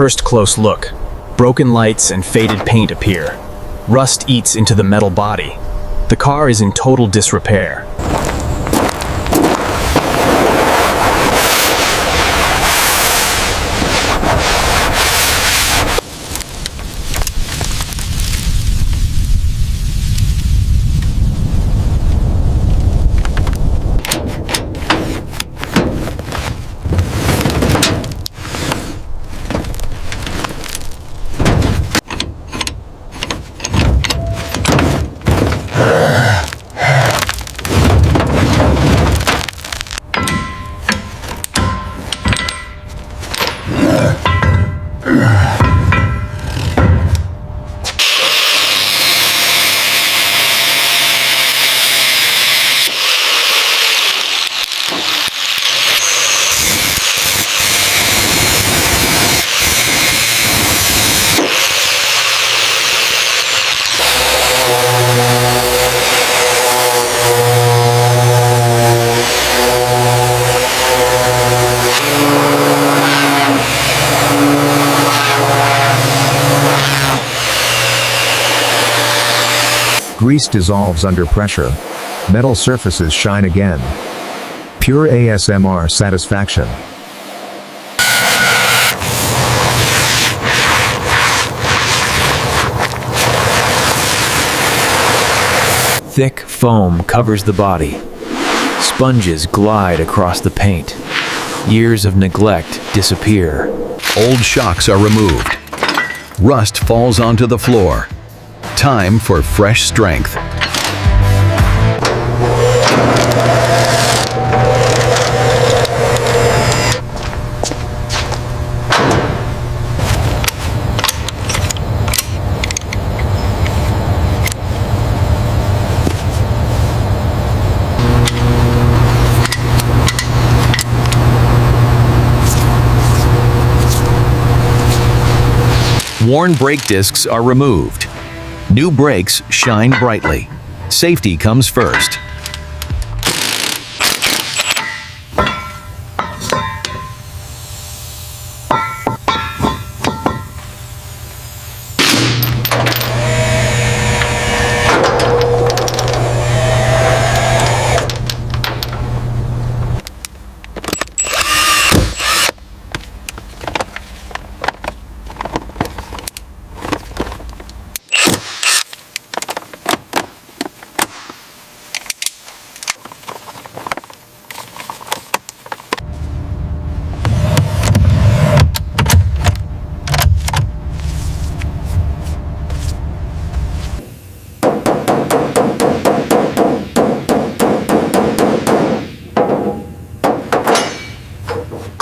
First close look. Broken lights and faded paint appear. Rust eats into the metal body. The car is in total disrepair. Grease dissolves under pressure. Metal surfaces shine again. Pure ASMR satisfaction. Thick foam covers the body. Sponges glide across the paint. Years of neglect disappear. Old shocks are removed. Rust falls onto the floor. Time for fresh strength. Worn brake discs are removed. New brakes shine brightly. Safety comes first.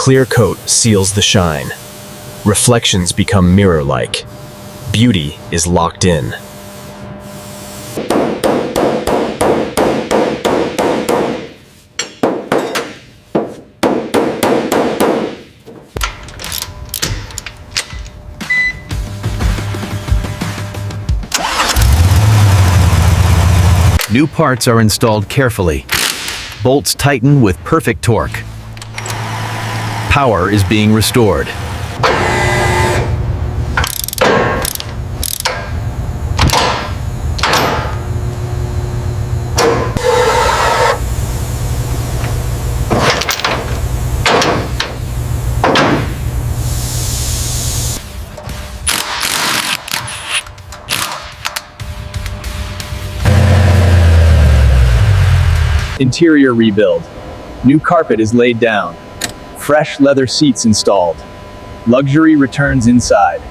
Clear coat seals the shine. Reflections become mirror-like. Beauty is locked in. New parts are installed carefully. Bolts tighten with perfect torque. Power is being restored. Interior rebuild. New carpet is laid down. Fresh leather seats installed. Luxury returns inside.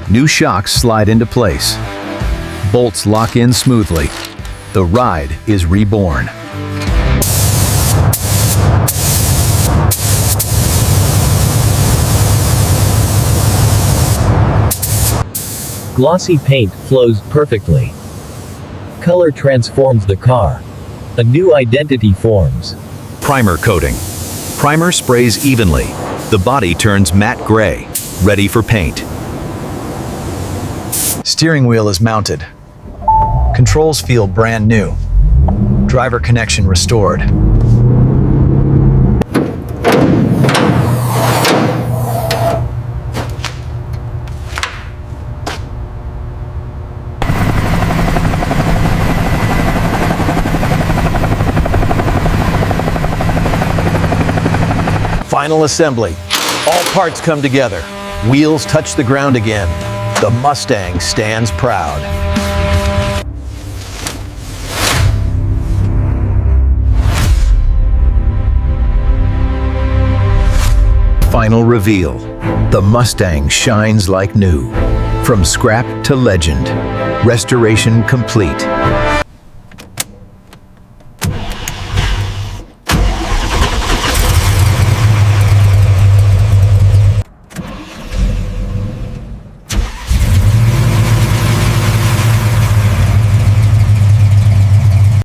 New shocks slide into place. Bolts lock in smoothly. The ride is reborn. Glossy paint flows perfectly. Color transforms the car. A new identity forms. Primer coating. Primer sprays evenly. The body turns matte gray, ready for paint. Steering wheel is mounted. Controls feel brand new. Driver connection restored. Final assembly. All parts come together. Wheels touch the ground again. The Mustang stands proud. Final reveal. The Mustang shines like new. From scrap to legend. Restoration complete.